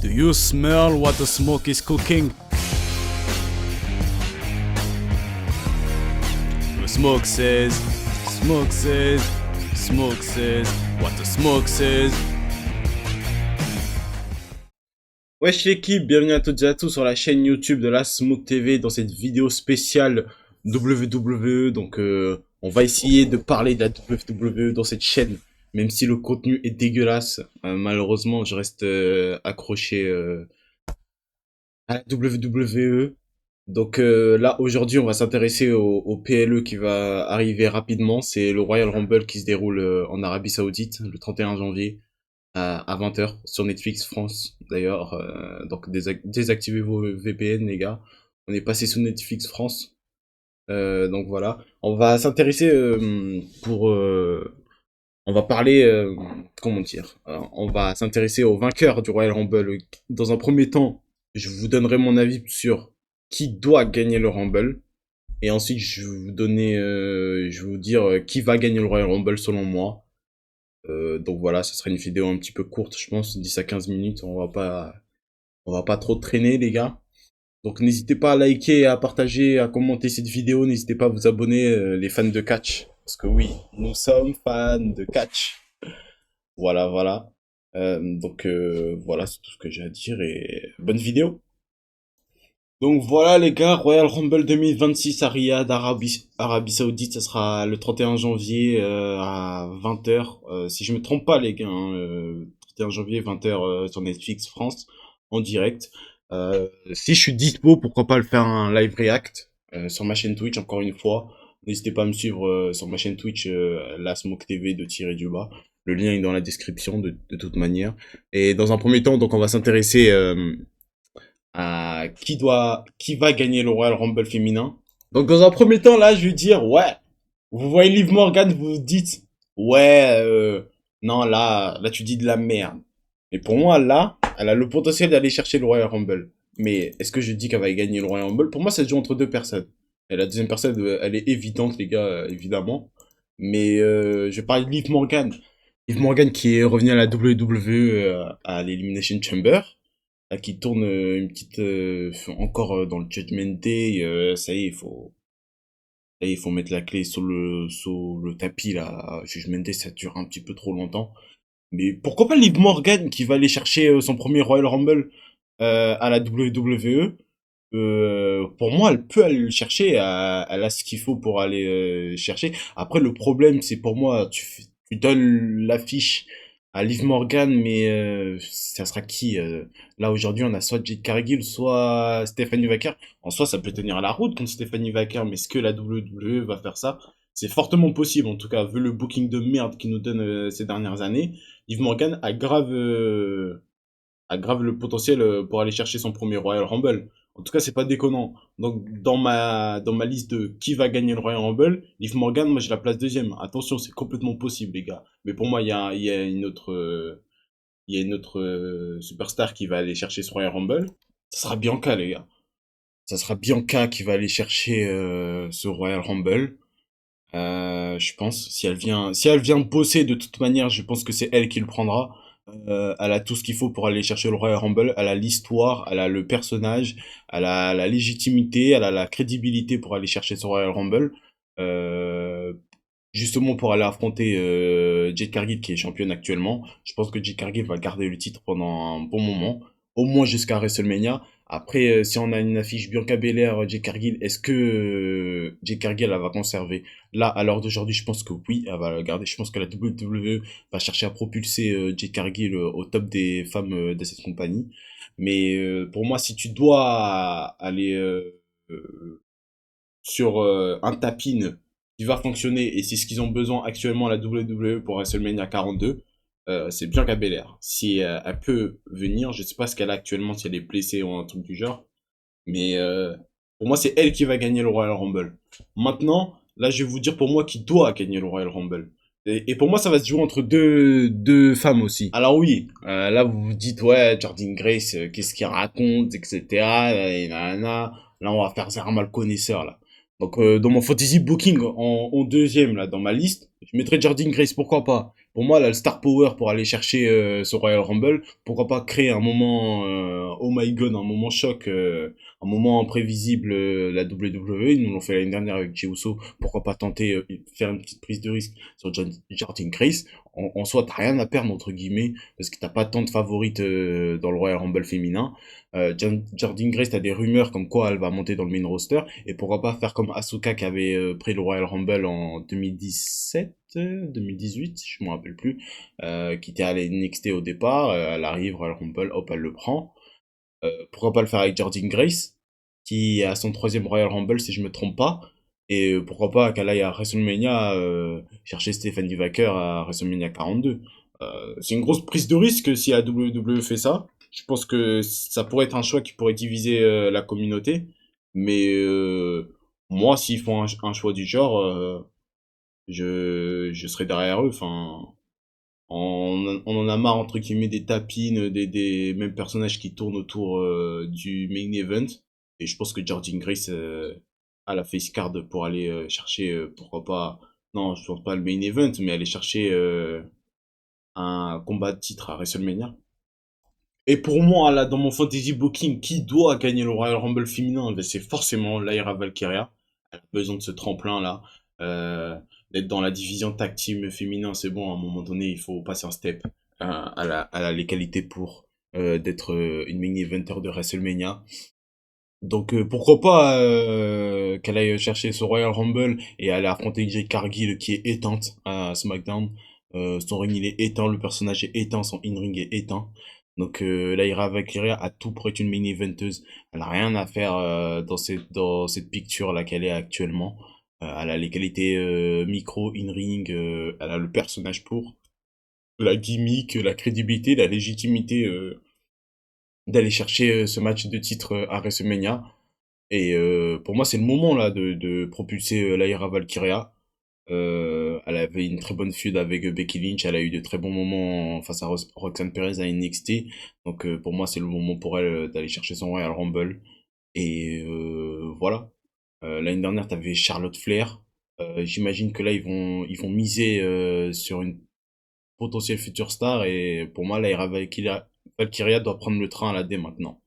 Do you smell what the smoke is cooking? The smoke says, smoke says, smoke says, what the smoke says. Wesh l'équipe, bienvenue à toutes et à tous sur la chaîne YouTube de la Smoke TV dans cette vidéo spéciale WWE. Donc on va essayer de parler de la WWE dans cette chaîne, même si le contenu est dégueulasse. Malheureusement, je reste accroché à la WWE. Donc là, aujourd'hui, on va s'intéresser au PLE qui va arriver rapidement. C'est le Royal Rumble qui se déroule en Arabie Saoudite le 31 janvier. À 20h sur Netflix France d'ailleurs. Donc désactivez vos VPN les gars. On est passé sous Netflix France. Donc voilà. On va s'intéresser on va parler comment dire. On va s'intéresser aux vainqueurs du Royal Rumble. Dans un premier temps, je vous donnerai mon avis sur qui doit gagner le Rumble. Et ensuite, je vais vous donner, je vais vous dire qui va gagner le Royal Rumble selon moi. Donc voilà, ce sera une vidéo un petit peu courte, je pense, 10 à 15 minutes, on va pas trop traîner les gars. Donc n'hésitez pas à liker, à partager, à commenter cette vidéo, n'hésitez pas à vous abonner les fans de catch. Parce que oui, nous sommes fans de catch. Voilà, voilà. Voilà, c'est tout ce que j'ai à dire et bonne vidéo. Donc voilà les gars, Royal Rumble 2026 à Riyad, Arabie Saoudite, ça sera le 31 janvier à 20h. Si je me trompe pas les gars, 31 janvier 20h sur Netflix France en direct. Si je suis dispo, pourquoi pas le faire un live react sur ma chaîne Twitch encore une fois. N'hésitez pas à me suivre sur ma chaîne Twitch, la Smoke TV de tirer du bas. Le lien est dans la description de toute manière. Et dans un premier temps, donc on va s'intéresser à qui va gagner le Royal Rumble féminin. Donc dans un premier temps là, je vais dire ouais. Vous voyez Liv Morgan, vous vous dites ouais, non là tu dis de la merde. Mais pour moi là, elle a le potentiel d'aller chercher le Royal Rumble. Mais est-ce que je dis qu'elle va gagner le Royal Rumble? Pour moi, ça se joue entre deux personnes. Et la deuxième personne, elle est évidente les gars, évidemment. Mais je parle de Liv Morgan. Liv Morgan qui est revenue à la WWE à l'Elimination Chamber qui tourne une petite encore dans le Judgment Day, ça y est, il faut mettre la clé sur le tapis là. Judgment Day, ça dure un petit peu trop longtemps. Mais pourquoi pas Liv Morgan qui va aller chercher son premier Royal Rumble à la WWE. Pour moi, elle peut aller le chercher, elle a ce qu'il faut pour aller chercher. Après, le problème, c'est pour moi, tu donnes l'affiche à Liv Morgan, mais ça sera qui là, aujourd'hui, on a soit Jade Cargill, soit Stephanie Wacker. En soi, ça peut tenir à la route contre Stephanie Wacker, mais est-ce que la WWE va faire ça? C'est fortement possible, en tout cas, vu le booking de merde qu'ils nous donne ces dernières années. Liv Morgan a grave le potentiel pour aller chercher son premier Royal Rumble. En tout cas, c'est pas déconnant. Donc, dans ma liste de qui va gagner le Royal Rumble, Liv Morgan, moi, je la place deuxième. Attention, c'est complètement possible, les gars. Mais pour moi, il y a une autre, superstar qui va aller chercher ce Royal Rumble. Ça sera Bianca, les gars. Ça sera Bianca qui va aller chercher ce Royal Rumble. Je pense, si elle vient bosser de toute manière, je pense que c'est elle qui le prendra. Elle a tout ce qu'il faut pour aller chercher le Royal Rumble. Elle a l'histoire, elle a le personnage, elle a la légitimité, elle a la crédibilité pour aller chercher ce Royal Rumble. Euh, Justement pour aller affronter Jade Cargill qui est championne actuellement. Je pense que Jade Cargill va garder le titre pendant un bon moment, au moins jusqu'à WrestleMania. Après, si on a une affiche Bianca Belair, Jade Cargill, est-ce que Jade Cargill elle va conserver? Là, à l'heure d'aujourd'hui, je pense que oui, elle va le garder. Je pense que la WWE va chercher à propulser Jade Cargill au top des femmes de cette compagnie. Mais pour moi, si tu dois aller sur un tapin qui va fonctionner, et c'est ce qu'ils ont besoin actuellement à la WWE pour WrestleMania 42, c'est Bianca Belair. Si elle peut venir, je sais pas ce qu'elle a actuellement, si elle est blessée ou un truc du genre, mais pour moi, c'est elle qui va gagner le Royal Rumble. Maintenant, là, je vais vous dire pour moi qui doit gagner le Royal Rumble. Et pour moi, ça va se jouer entre deux femmes aussi. Alors oui, là, vous vous dites, ouais, Jordynne Grace, qu'est-ce qu'il raconte, etc. Et nanana. Là, on va faire vraiment le connaisseur, là. Donc, dans mon fantasy booking, en deuxième, là, dans ma liste, je mettrais Jordynne Grace, pourquoi pas. pour moi, elle a le star power pour aller chercher ce Royal Rumble. Pourquoi pas créer un moment, oh my god, un moment choc, un moment imprévisible, la WWE. Ils nous l'ont fait l'année dernière avec Jey Uso. Pourquoi pas tenter, faire une petite prise de risque sur Jordynne Grace. En soi, t'as rien à perdre, entre guillemets, parce que t'as pas tant de favorites dans le Royal Rumble féminin. Jordynne Grace, t'as des rumeurs comme quoi elle va monter dans le main roster. Et pourquoi pas faire comme Asuka qui avait pris le Royal Rumble en 2017, 2018, je me rappelle plus, qui était à la NXT au départ. Elle arrive, Royal Rumble, hop, elle le prend. Pourquoi pas le faire avec Jordynne Grace, qui a son troisième Royal Rumble si je me trompe pas. Et pourquoi pas qu'elle aille à WrestleMania chercher Stephanie Vacker à WrestleMania 42. C'est une grosse prise de risque si la WWE fait ça. Je pense que ça pourrait être un choix qui pourrait diviser la communauté. Mais moi, s'ils font un choix du genre, je serai derrière eux. Enfin, on en a marre, entre guillemets, des tapines, des mêmes personnages qui tournent autour du main event. Et je pense que Jordynne Grace a la face card pour aller chercher, pourquoi pas, non, je pense pas le main event, mais aller chercher un combat de titre à WrestleMania. Et pour moi, là, dans mon fantasy booking, qui doit gagner le Royal Rumble féminin? Ben, c'est forcément Lyra Valkyria. Elle a besoin de ce tremplin-là. D'être dans la division tag team féminin, c'est bon, à un moment donné, il faut passer un step. Elle a les qualités pour d'être une main eventer de WrestleMania. Donc pourquoi pas qu'elle aille chercher ce Royal Rumble et aller affronter Jade Cargill qui est éteinte à SmackDown. Son ring il est éteint, le personnage est éteint, son in-ring est éteint. Donc Lyra Valkyria a tout pour être une main eventeuse. Elle a rien à faire dans cette picture là qu'elle est actuellement. Elle a les qualités micro, in-ring, elle a le personnage pour, la gimmick, la crédibilité, la légitimité d'aller chercher ce match de titre à WrestleMania. Et pour moi, c'est le moment là de propulser Lyra Valkyria. Elle avait une très bonne feud avec Becky Lynch. Elle a eu de très bons moments face à Roxanne Perez à NXT. Donc pour moi, c'est le moment pour elle d'aller chercher son Royal Rumble. Et voilà. L'année dernière, t'avais Charlotte Flair. J'imagine que là, ils vont miser sur une potentielle future star. Et pour moi, Lyra Valkyria doit prendre le train là dès maintenant.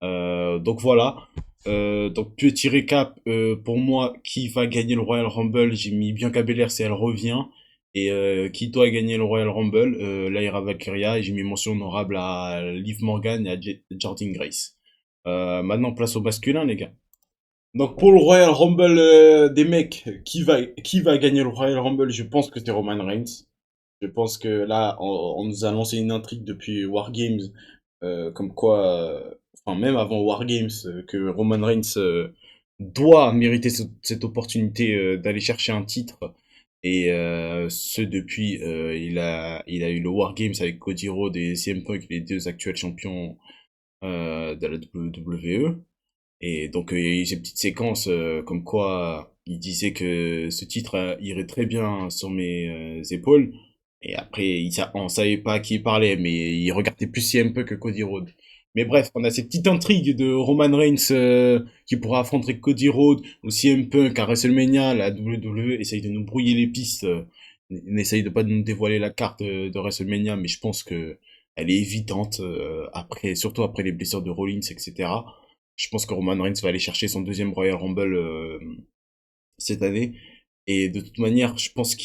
Donc voilà. Donc petit récap, pour moi, qui va gagner le Royal Rumble? J'ai mis Bianca Belair si elle revient. Et qui doit gagner le Royal Rumble? Lyra Valkyria. Et j'ai mis mention honorable à Liv Morgan et à Jordynne Grace. Maintenant, place au masculin, les gars. Donc pour le Royal Rumble des mecs, qui va gagner le Royal Rumble? Je pense que c'est Roman Reigns. Je pense que là, on nous a lancé une intrigue depuis War Games, comme quoi, enfin même avant War Games, que Roman Reigns doit mériter cette opportunité d'aller chercher un titre. Et ce depuis, il a eu le War Games avec Cody Rhodes et CM Punk, les deux actuels champions de la WWE. Et donc il y a eu ces petites séquences comme quoi il disait que ce titre irait très bien sur mes épaules. Et après, on savait pas à qui il parlait, mais il regardait plus CM Punk que Cody Rhodes. Mais bref, on a cette petite intrigue de Roman Reigns qui pourra affronter Cody Rhodes ou CM Punk à WrestleMania. La WWE essaye de nous brouiller les pistes, n'essaye de pas nous dévoiler la carte de WrestleMania, mais je pense que elle est évidente après, surtout après les blessures de Rollins, etc. Je pense que Roman Reigns va aller chercher son deuxième Royal Rumble cette année. Et de toute manière, je pense que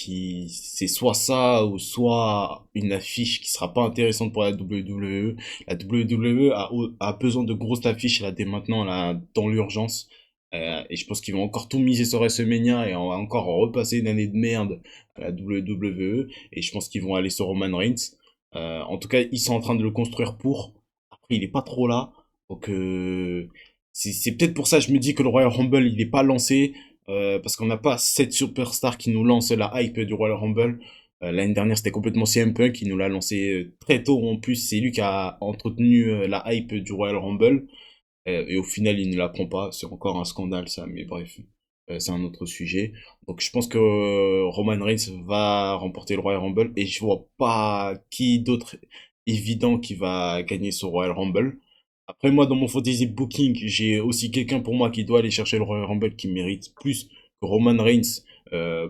c'est soit ça ou soit une affiche qui sera pas intéressante pour la WWE. La WWE a besoin de grosses affiches là dès maintenant là dans l'urgence. Et je pense qu'ils vont encore tout miser sur WrestleMania et on va encore repasser une année de merde à la WWE. Et je pense qu'ils vont aller sur Roman Reigns. En tout cas, ils sont en train de le construire pour. Après, il est pas trop là. Donc c'est peut-être pour ça que je me dis que le Royal Rumble il est pas lancé. Parce qu'on n'a pas cette superstar qui nous lance la hype du Royal Rumble. L'année dernière, c'était complètement CM Punk qui nous l'a lancé très tôt. En plus, c'est lui qui a entretenu la hype du Royal Rumble. Et au final, il ne la prend pas. C'est encore un scandale, ça. Mais bref, c'est un autre sujet. Donc, je pense que Roman Reigns va remporter le Royal Rumble. Et je vois pas qui d'autre évident qui va gagner ce Royal Rumble. Après, moi, dans mon fantasy booking, j'ai aussi quelqu'un pour moi qui doit aller chercher le Royal Rumble qui mérite plus que Roman Reigns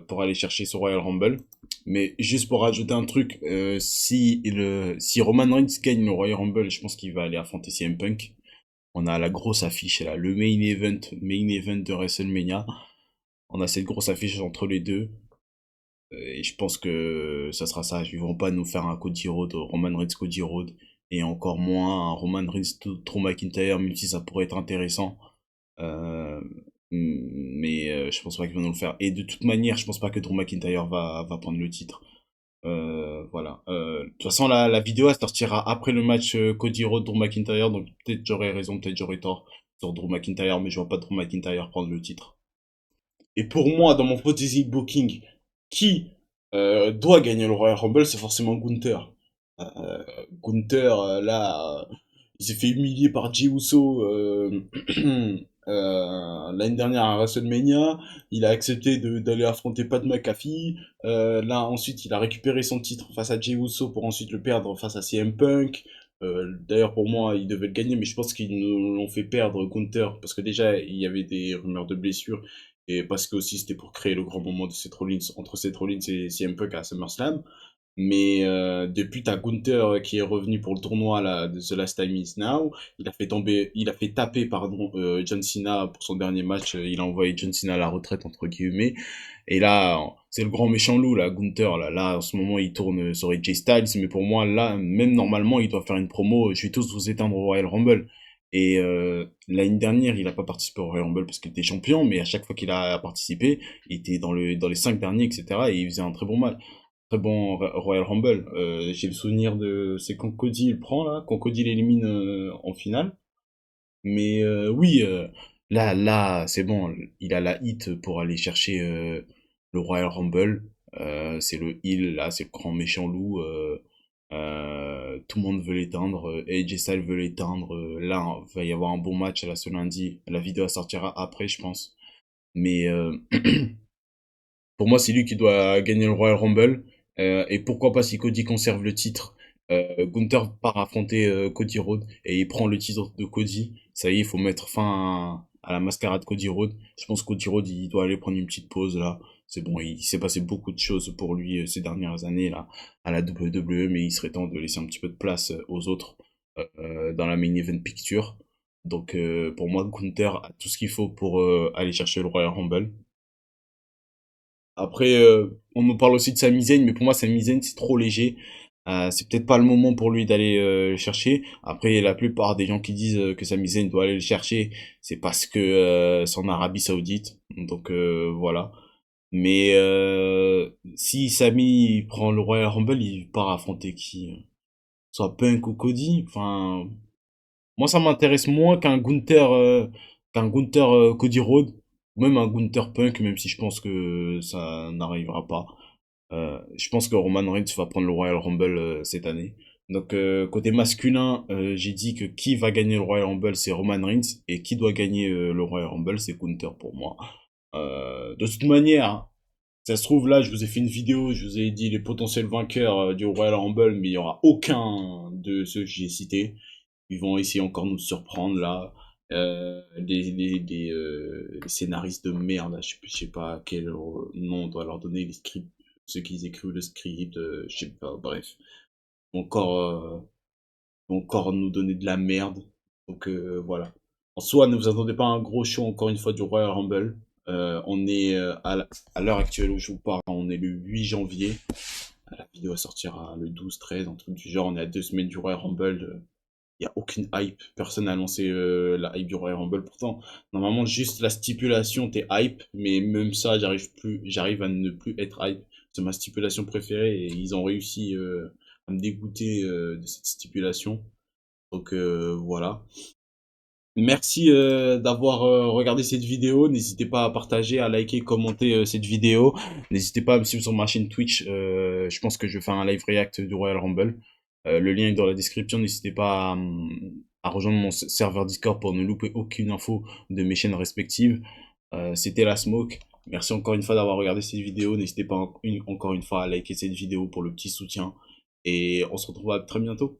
pour aller chercher ce Royal Rumble. Mais juste pour rajouter un truc, si Roman Reigns gagne le Royal Rumble, je pense qu'il va aller affronter CM Punk. On a la grosse affiche là, le main event de WrestleMania. On a cette grosse affiche entre les deux. Et je pense que ça sera ça. Ils vont pas nous faire un Cody Rhodes, Roman Reigns Cody Rhodes, et encore moins un Roman Reigns Drew McIntyre, même si ça pourrait être intéressant. Euh, mais je pense pas qu'ils vont nous le faire. Et de toute manière, je pense pas que Drew McIntyre va prendre le titre. Voilà. De toute façon, la vidéo elle sortira après le match Cody Rhodes Drew McIntyre, donc peut-être j'aurai raison, peut-être j'aurai tort sur Drew McIntyre, mais je vois pas Drew McIntyre prendre le titre. Et pour moi, dans mon fantasy booking, qui doit gagner le Royal Rumble, c'est forcément Gunther. Euh, Gunther, là, il s'est fait humilier par Jey Uso l'année dernière à WrestleMania. Il a accepté d'aller affronter Pat McAfee. Là, ensuite, il a récupéré son titre face à Jey Uso pour ensuite le perdre face à CM Punk. D'ailleurs, pour moi, il devait le gagner, mais je pense qu'ils nous l'ont fait perdre Gunther parce que déjà, il y avait des rumeurs de blessures et parce que aussi c'était pour créer le grand moment de Seth Rollins entre Seth Rollins et CM Punk à SummerSlam. Mais depuis, t'as Gunther qui est revenu pour le tournoi là, de The Last Time Is Now. Il a fait taper pardon John Cena pour son dernier match. Il a envoyé John Cena à la retraite entre guillemets. Et là, c'est le grand méchant loup là, Gunther là. Là, en ce moment, il tourne sur AJ Styles, mais pour moi là, même normalement, il doit faire une promo. Je vais tous vous éteindre au Royal Rumble. Et l'année dernière, il a pas participé au Royal Rumble parce qu'il était champion, mais à chaque fois qu'il a participé, il était dans les 5 derniers, etc. Et il faisait un très bon match, très bon Royal Rumble. J'ai le souvenir de c'est quand Cody il prend là, quand Cody l'élimine en finale. Mais oui, là c'est bon, il a la hit pour aller chercher le Royal Rumble. C'est le heel là, c'est le grand méchant loup. Tout le monde veut l'éteindre. AJ Styles veut l'éteindre. Là, il va y avoir un bon match là ce lundi. La vidéo sortira après, je pense. Mais pour moi, c'est lui qui doit gagner le Royal Rumble. Et pourquoi pas si Cody conserve le titre, Gunther part affronter Cody Rhodes et il prend le titre de Cody. Ça y est, il faut mettre fin à la mascarade Cody Rhodes. Je pense que Cody Rhodes, il doit aller prendre une petite pause là. C'est bon, il s'est passé beaucoup de choses pour lui ces dernières années là à la WWE, mais il serait temps de laisser un petit peu de place aux autres dans la main event picture. Donc pour moi, Gunther a tout ce qu'il faut pour aller chercher le Royal Rumble. Après, on nous parle aussi de Sami Zayn, mais pour moi, Sami Zayn, c'est trop léger. C'est peut-être pas le moment pour lui d'aller le chercher. Après, la plupart des gens qui disent que Sami Zayn doit aller le chercher, c'est parce que c'est en Arabie Saoudite. Donc voilà. Mais si Sami prend le Royal Rumble, il part affronter qui? Soit Punk ou Cody. Enfin, moi, ça m'intéresse moins qu'un Gunther Cody Rhodes, ou même un Gunther Punk, même si je pense que ça n'arrivera pas. Je pense que Roman Reigns va prendre le Royal Rumble cette année. Donc côté masculin, j'ai dit que qui va gagner le Royal Rumble, c'est Roman Reigns, et qui doit gagner le Royal Rumble, c'est Gunther pour moi. De toute manière, hein, ça se trouve là, je vous ai fait une vidéo, je vous ai dit les potentiels vainqueurs du Royal Rumble, mais il y aura aucun de ceux que j'ai cités. Ils vont essayer encore de nous surprendre là. Les scénaristes de merde, là, je sais pas quel nom on doit leur donner, les scripts, ceux qui écrivent le script, je sais pas, bref. Encore, encore nous donner de la merde. Donc voilà. En soi, ne vous attendez pas à un gros show encore une fois du Royal Rumble. On est à l'heure actuelle où je vous parle, on est le 8 janvier. La vidéo sortira le 12-13, un truc du genre. On est à 2 semaines du Royal Rumble. Il n'y a aucune hype. Personne n'a annoncé la hype du Royal Rumble. Pourtant, normalement, juste la stipulation, t'es hype. Mais même ça, j'arrive à ne plus être hype. C'est ma stipulation préférée et ils ont réussi à me dégoûter de cette stipulation. Donc voilà. Merci d'avoir regardé cette vidéo. N'hésitez pas à partager, à liker, commenter cette vidéo. N'hésitez pas à me suivre sur ma chaîne Twitch. Je pense que je vais faire un live react du Royal Rumble. Le lien est dans la description. N'hésitez pas à rejoindre mon serveur Discord pour ne louper aucune info de mes chaînes respectives. C'était la Smoke. Merci encore une fois d'avoir regardé cette vidéo. N'hésitez pas encore une fois à liker cette vidéo pour le petit soutien. Et on se retrouve à très bientôt.